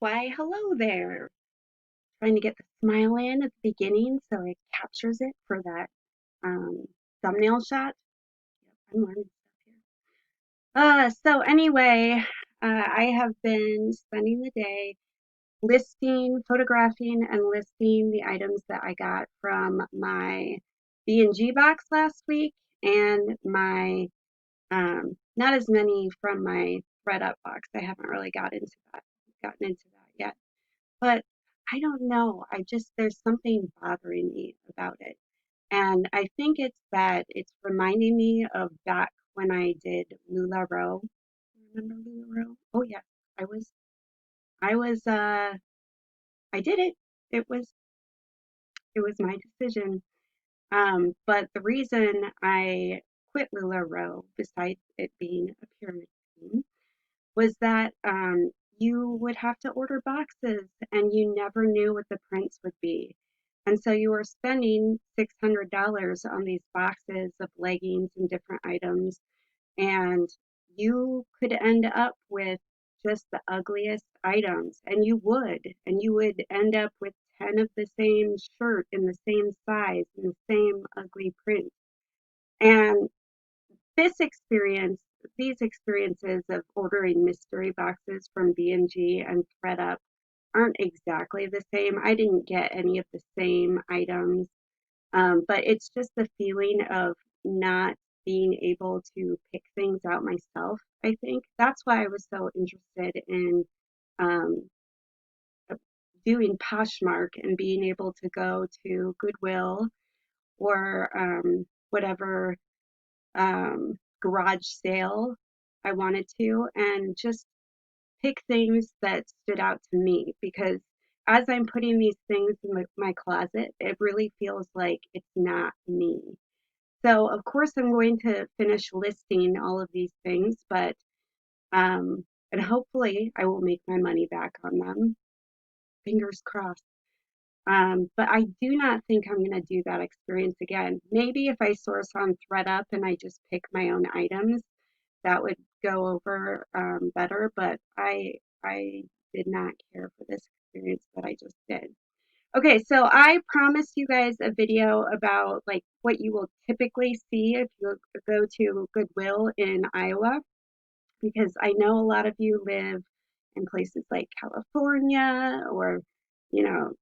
Why, hello there. Trying to get the smile in at the beginning so it captures it for that um, thumbnail shot. Yep, I'm learning stuff here. So anyway, I have been spending the day photographing and listing the items that I got from my B&G box last week and my not as many from my ThredUp box. I haven't really gotten into that yet. But I don't know. There's something bothering me about it. And I think it's that it's reminding me of back when I did LuLaRoe. Remember LuLaRoe? Oh yeah, I was, I was, I did it. It was, it was my decision. But the reason I quit LuLaRoe, besides it being a pyramid scheme, was that you would have to order boxes and you never knew what the prints would be. And so you were spending $600 on these boxes of leggings and different items, and you could end up with just the ugliest items. And you would end up with 10 of the same shirt in the same size and the same ugly print. And this experience, these experiences of ordering mystery boxes from B&G and ThredUp aren't exactly the same. I didn't get any of the same items, but it's just the feeling of not being able to pick things out myself. I think that's why I was so interested in um, doing Poshmark and being able to go to Goodwill or whatever garage sale I wanted to and just pick things that stood out to me because as I'm putting these things in my closet, it really feels like it's not me. So, of course, I'm going to finish listing all of these things, but and hopefully I will make my money back on them. Fingers crossed. But I do not think I'm going to do that experience again. Maybe if I source on ThredUp and I just pick my own items, that would go over better. But I did not care for this experience that I just did. Okay, so I promised you guys a video about like what you will typically see if you go to Goodwill in Iowa, because I know a lot of you live in places like California or, you know,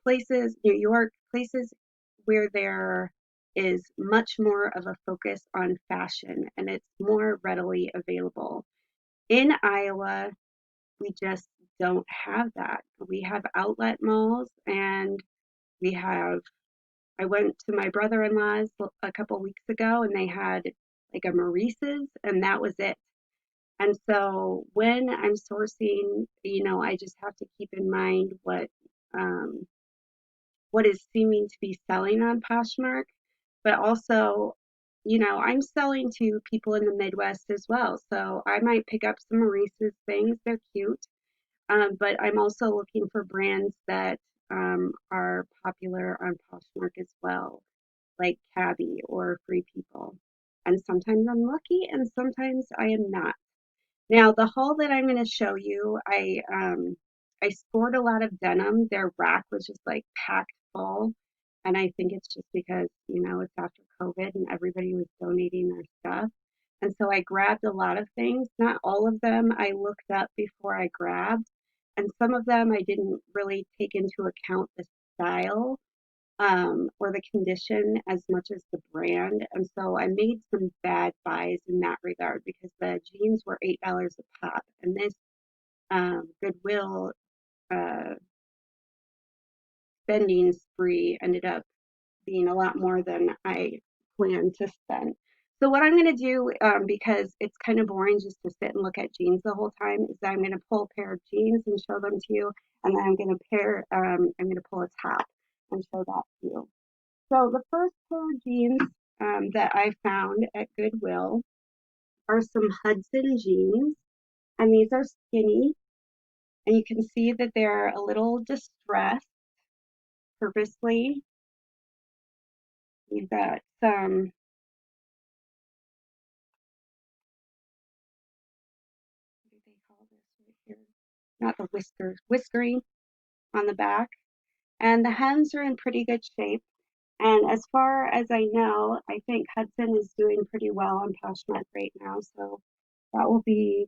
places, New York, places where there is much more of a focus on fashion and it's more readily available. In Iowa, we just don't have that. We have outlet malls and we have, I went to my brother-in-law's a couple weeks ago and they had like a Maurice's and that was it. And so when I'm sourcing, I just have to keep in mind um, what is seeming to be selling on Poshmark, but also, I'm selling to people in the Midwest as well. So I might pick up some Maurice's things. They're cute. But I'm also looking for brands that are popular on Poshmark as well, like Cabby or Free People. And sometimes I'm lucky and sometimes I am not. Now, the haul that I'm going to show you, I scored a lot of denim. Their rack was just like packed full, and I think it's just because it's after COVID and everybody was donating their stuff. And so I grabbed a lot of things. Not all of them I looked up before I grabbed, and some of them I didn't really take into account the style or the condition as much as the brand. And so I made some bad buys in that regard because the jeans were $8 a pop. And this Goodwill uh, spending spree ended up being a lot more than I planned to spend. So what I'm going to do, because it's kind of boring just to sit and look at jeans the whole time, is that I'm going to pull a pair of jeans and show them to you, and then I'm going to pull a top and show that to you. So the first pair of jeans that I found at Goodwill are some Hudson jeans, and these are skinny, and you can see that they're a little distressed purposely. You've got some, what do they call this right here? not the whiskering on the back. And the hems are in pretty good shape. And as far as I know, I think Hudson is doing pretty well on Poshmark right now. So that will be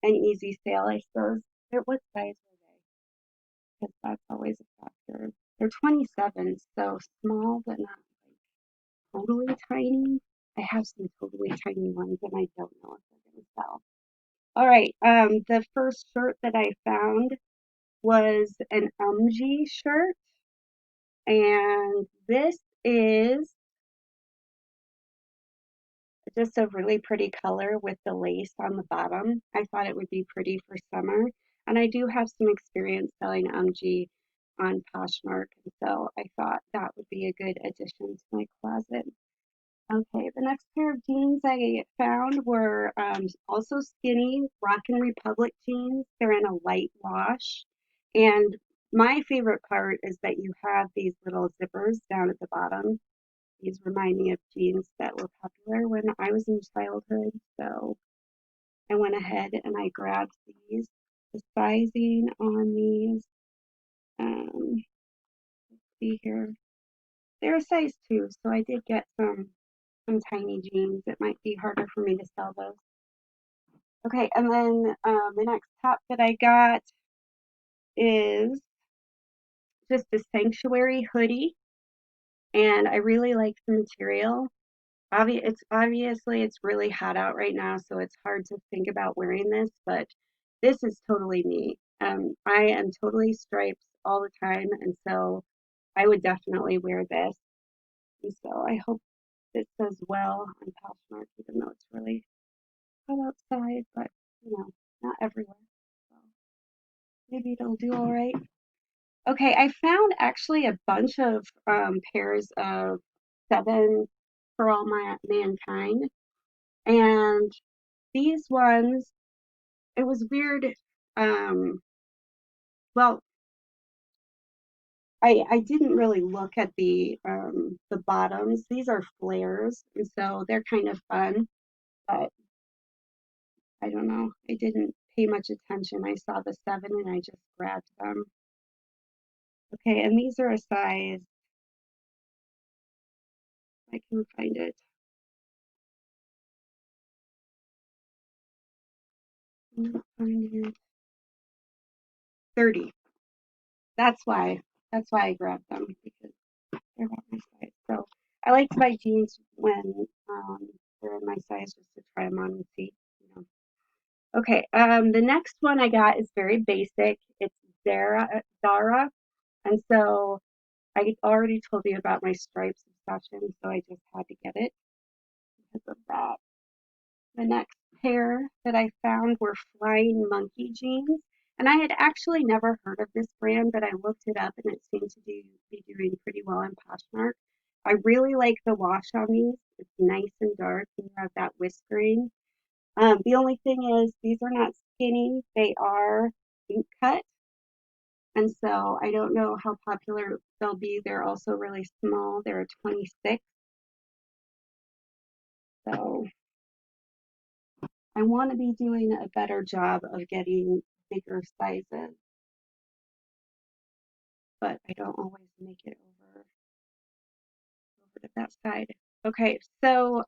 an easy sale, I suppose. What size are they? Because that's always a factor. They're 27, so small, but not like totally tiny. I have some totally tiny ones, and I don't know if they're going to sell. All right. The first shirt that I found was an UMG shirt, and this is just a really pretty color with the lace on the bottom. I thought it would be pretty for summer, and I do have some experience selling UMG on Poshmark, and so I thought that would be a good addition to my closet. Okay, the next pair of jeans I found were also skinny Rockin' Republic jeans. They're in a light wash. And my favorite part is that you have these little zippers down at the bottom. These remind me of jeans that were popular when I was in childhood. So I went ahead and I grabbed these. The sizing on these, let's see here. They're a size 2, so I did get some tiny jeans. It might be harder for me to sell those. Okay, and then the next top that I got is just a sanctuary hoodie, and I really like the material. It's really hot out right now, so it's hard to think about wearing this, but this is totally me. I am totally stripes all the time, and so I would definitely wear this. And so I hope this does well on Poshmark, even though it's really hot outside, but not everywhere. So maybe it'll do all right. Okay, I found actually a bunch of pairs of seven for all my mankind, and these ones, it was weird. Um, well, I didn't really look at the bottoms. These are flares, and so they're kind of fun, but I don't know. I didn't pay much attention. I saw the seven and I just grabbed them. Okay, and these are a size, I can find it. Find it. 30. That's why. That's why I grabbed them because they're about my size. So I like to buy jeans when they're in my size just to try them on and see. Okay, the next one I got is very basic. It's Zara, and so I already told you about my stripes obsession, so I just had to get it because of that. The next pair that I found were Flying Monkey jeans, and I had actually never heard of this brand, but I looked it up and it seemed to be doing pretty well on Poshmark. I really like the wash on these. It's nice and dark, and you have that whiskering. The only thing is, these are not skinny, they are boot cut, and so I don't know how popular they'll be. They're also really small, they're a 26, so I want to be doing a better job of getting bigger sizes, but I don't always make it over to that side. Okay, so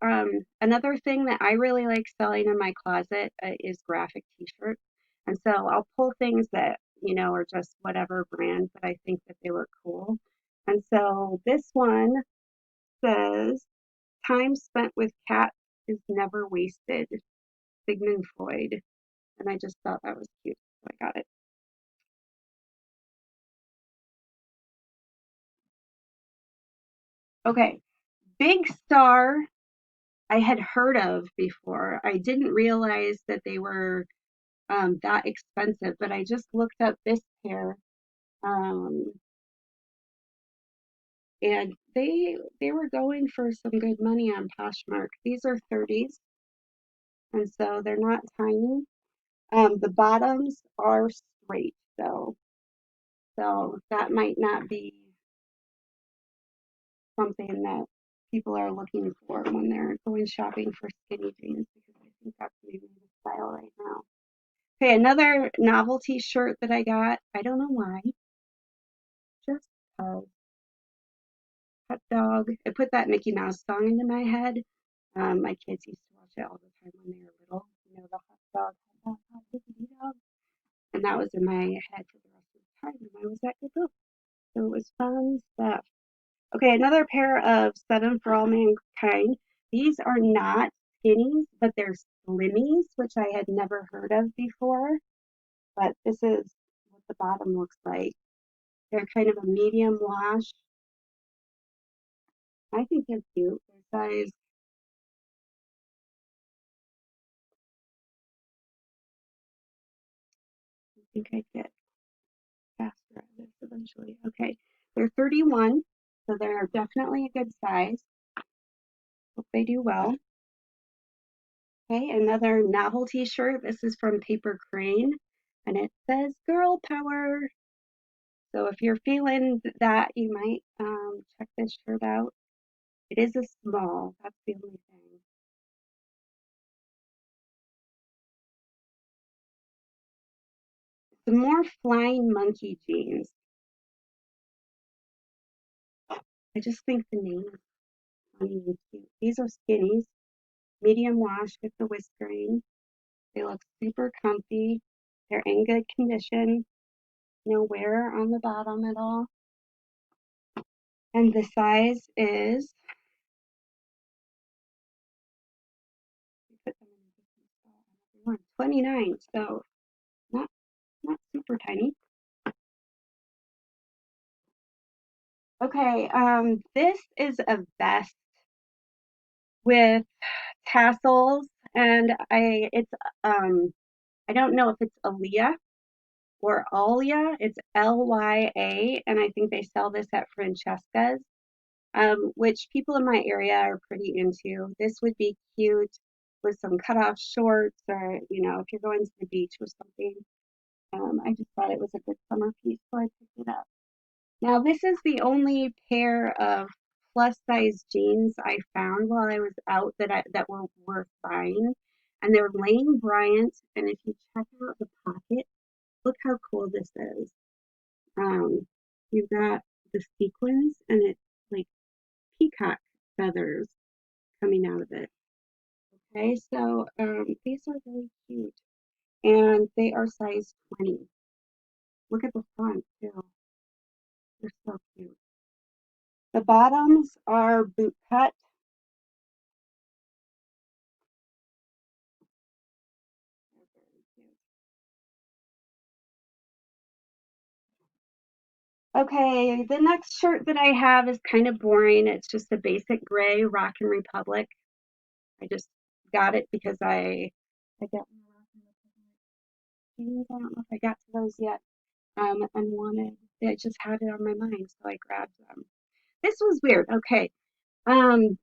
another thing that I really like selling in my closet is graphic t-shirts. And so I'll pull things that, are just whatever brand, but I think that they look cool. And so this one says, "Time spent with cats is never wasted," Sigmund Freud. And I just thought that was cute, so I got it. Okay, Big Star I had heard of before. I didn't realize that they were that expensive, but I just looked up this pair, um, and they were going for some good money on Poshmark. These are 30s, and so they're not tiny. The bottoms are straight though, so that might not be something that people are looking for when they're going shopping for skinny jeans because I think that's maybe the style right now. Okay, another novelty shirt that I got. I don't know why. Just because hot dog. It put that Mickey Mouse song into my head. My kids used to watch it all the time when they were little. You know, the hot dog, diggity dog. And that was in my head for the rest of the time when I was at Goodwill. So it was fun stuff. Okay, another pair of Seven for All Mankind. These are not skinnies, but they're slimmies, which I had never heard of before. But this is what the bottom looks like. They're kind of a medium wash. I think they're cute. Their size, I think I'd get faster at this eventually. Okay, they're 31, so they're definitely a good size. Hope they do well. Okay, another novelty shirt. This is from Paper Crane, and it says Girl Power. So if you're feeling that, you might check this shirt out. It is a small, that's the only thing. Some more Flying Monkey jeans. I just think the name is funny and cute. These are skinnies, medium wash with the whiskering. They look super comfy. They're in good condition. No wear on the bottom at all. And the size is, we put them in a different spot on every one, 29. So not not super tiny. Okay, this is a vest with tassels, and I don't know if it's Aaliyah or Alia. It's Lya, and I think they sell this at Francesca's, which people in my area are pretty into. This would be cute with some cutoff shorts, or if you're going to the beach or something. I just thought it was a good summer piece, so I picked it up. Now, this is the only pair of plus size jeans I found while I was out that were worth buying. And they're Lane Bryant. And if you check out the pocket, look how cool this is. Um, you've got the sequins and it's like peacock feathers coming out of it. Okay, so these are really cute. And they are size 20. Look at the front too. They're so cute. The bottoms are boot cut. Okay, the next shirt that I have is kind of boring. It's just a basic gray Rockin' Republic. I just got it because I got my Rockin' Republic jeans. I don't know if I got to those yet. And wanted I just had it on my mind, so I grabbed them. This was weird. Okay. Um,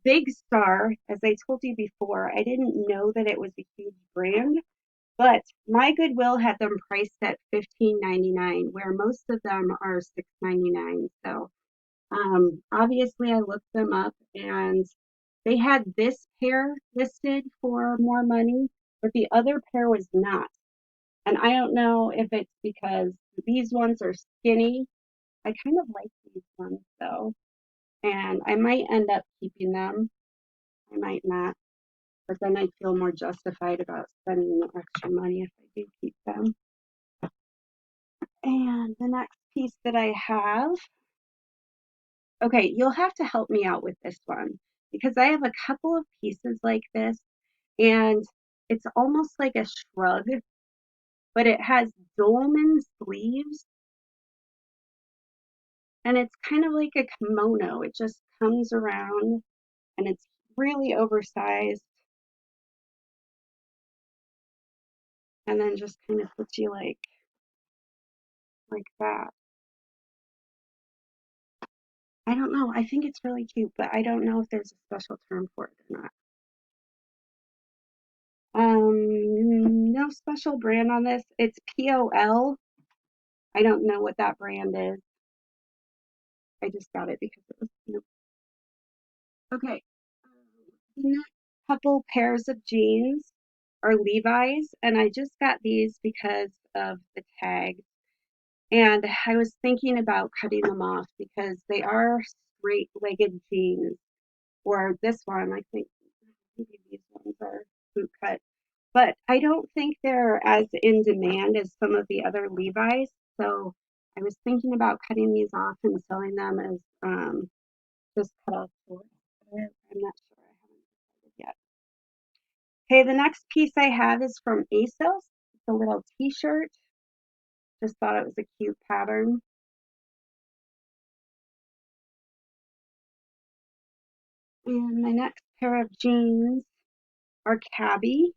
Big Star, as I told you before, I didn't know that it was a huge brand, but my Goodwill had them priced at $15.99, where most of them are $6.99. So obviously, I looked them up and they had this pair listed for more money, but the other pair was not. And I don't know if it's because these ones are skinny. I kind of like these ones though, and I might end up keeping them. I might not, but then I feel more justified about spending the extra money if I do keep them. And the next piece that I have, okay, you'll have to help me out with this one because I have a couple of pieces like this and it's almost like a shrug, but it has dolman sleeves and it's kind of like a kimono. It just comes around and it's really oversized and then just kind of puts you like that. I don't know. I think it's really cute, but I don't know if there's a special term for it or not. No special brand on this. It's POL. I don't know what that brand is. I just got it because it was, okay. The next couple pairs of jeans. are Levi's, and I just got these because of the tag. And I was thinking about cutting them off because they are straight-legged jeans. Or this one, I think maybe these ones are boot cut. But I don't think they're as in demand as some of the other Levi's. So I was thinking about cutting these off and selling them as just cut off shorts. I'm not sure. I haven't decided yet. Okay, the next piece I have is from ASOS. It's a little t-shirt. Just thought it was a cute pattern. And my next pair of jeans are Cabby.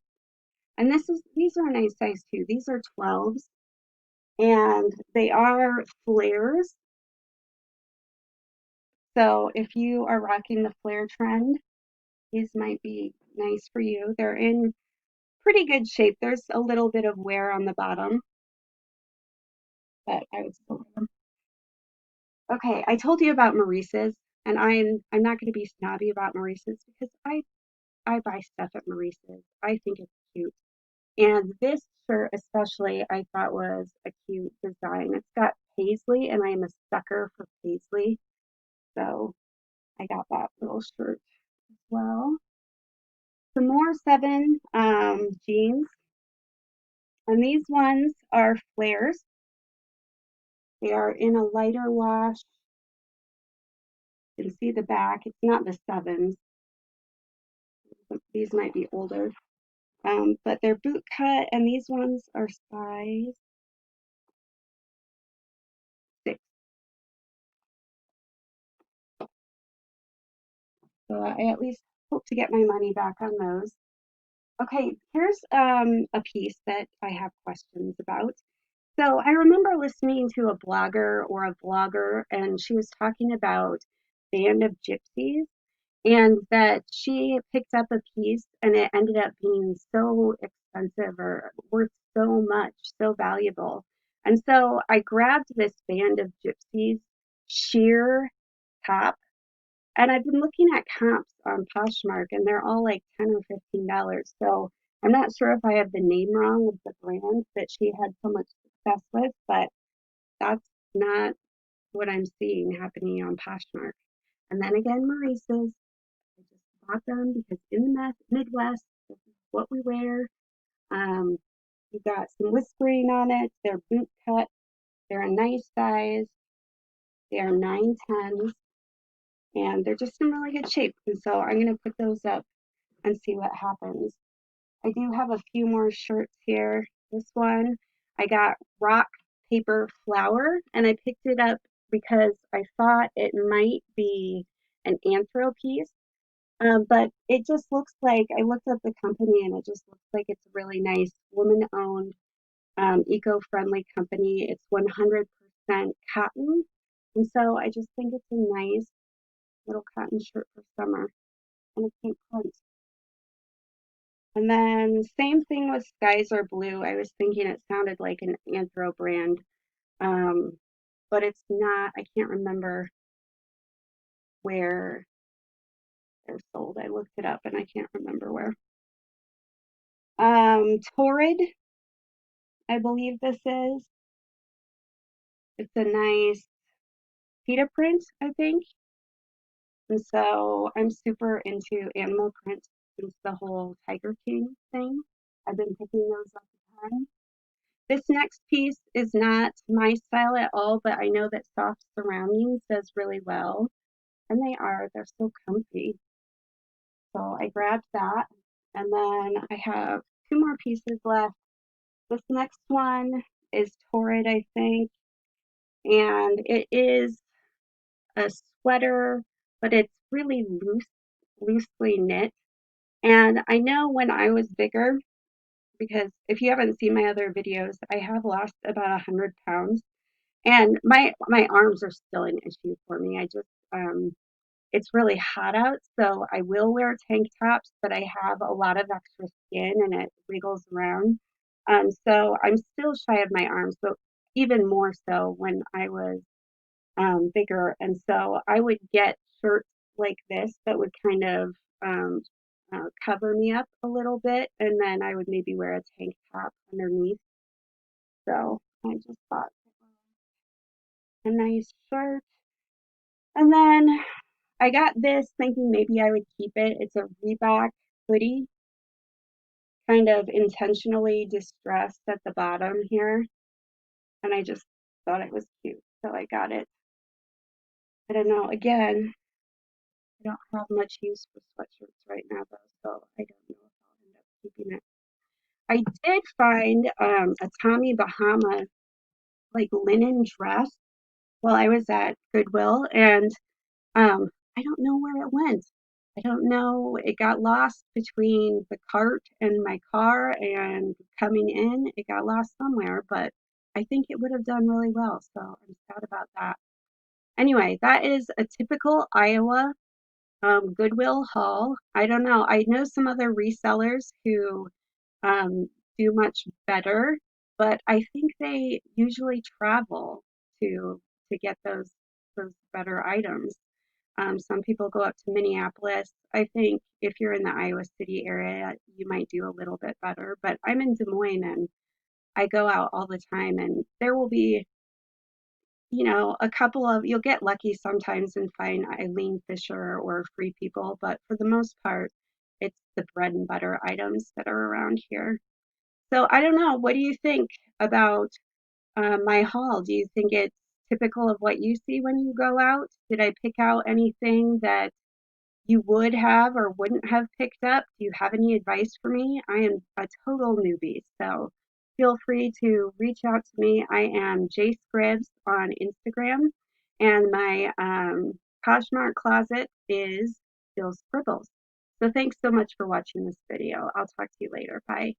And these are a nice size too. These are 12s and they are flares. So if you are rocking the flare trend, these might be nice for you. They're in pretty good shape. There's a little bit of wear on the bottom, but I would still wear them. Okay, I told you about Maurice's, and I'm not going to be snobby about Maurice's because I buy stuff at Maurice's. I think it's cute. And this shirt especially I thought was a cute design. It's got paisley and I'm a sucker for paisley. So I got that little shirt as well. Some more seven jeans. And these ones are flares. They are in a lighter wash. You can see the back. It's not the sevens. These might be older. But they're boot cut and these ones are size 6. So I at least hope to get my money back on those. Okay, here's a piece that I have questions about. So I remember listening to a blogger or a vlogger, and she was talking about Band of Gypsies, and that she picked up a piece and it ended up being so expensive or worth so much, so valuable. And so I grabbed this Band of Gypsies sheer top and I've been looking at comps on Poshmark and they're all like 10 or $15. So I'm not sure if I have the name wrong with the brand that she had so much success with, but that's not what I'm seeing happening on Poshmark. And then again, Maurice's. I just bought them because in the Midwest, this is what we wear. Um, you got some whispering on it. They're boot cut. They're a nice size. They are 910s and they're just in really good shape. And so I'm going to put those up and see what happens. I do have a few more shirts here. This one, I got Rock Paper Flower, and I picked it up because I thought it might be an anthro piece. But it just looks like I looked up the company and it just looks like it's a really nice woman owned, eco friendly company. It's 100% cotton. And so I just think it's a nice little cotton shirt for summer and a cute print. And then same thing with Skies Are Blue. I was thinking it sounded like an Anthro brand, um, but it's not. I can't remember where they're sold. I looked it up and I can't remember where. Torrid, I believe this is. It's a nice cheetah print, I think. And so I'm super into animal print since the whole Tiger King thing. I've been picking those up a ton. This next piece is not my style at all, but I know that soft surroundings does really well. And they're so comfy. So I grabbed that. And then I have two more pieces left. This next one is Torrid, I think. And it is a sweater, but it's really loosely knit. And I know when I was bigger, because if you haven't seen my other videos, I have lost about 100 pounds. And my arms are still an issue for me. It's really hot out, so I will wear tank tops, but I have a lot of extra skin and it wiggles around. So I'm still shy of my arms, but even more so when I was bigger. And so I would get shirts like this that would kind of cover me up a little bit, and then I would maybe wear a tank top underneath. So I just bought a nice shirt. And then I got this thinking maybe I would keep it. It's a Reebok hoodie, kind of intentionally distressed at the bottom here. And I just thought it was cute. So I got it. I don't know. Again, I don't have much use for sweatshirts right now, though. So I don't know if I'll end up keeping it. I did find a Tommy Bahama like linen dress while I was at Goodwill, and I don't know where it went. I don't know. It got lost between the cart and my car, and coming in, it got lost somewhere, but I think it would have done really well. So I'm sad about that. Anyway, that is a typical Iowa Goodwill haul. I don't know. I know some other resellers who do much better, but I think they usually travel to get those better items. Some people go up to Minneapolis. I think if you're in the Iowa City area, you might do a little bit better. But I'm in Des Moines and I go out all the time, and there will be, a couple of, you'll get lucky sometimes and find Eileen Fisher or Free People, but for the most part, it's the bread and butter items that are around here. So I don't know. What do you think about my haul? Do you think it's typical of what you see when you go out? Did I pick out anything that you would have or wouldn't have picked up? Do you have any advice for me? I am a total newbie, so feel free to reach out to me. I am J Scribs on Instagram, and my Poshmark closet is Jill Scribbles. So thanks so much for watching this video. I'll talk to you later. Bye.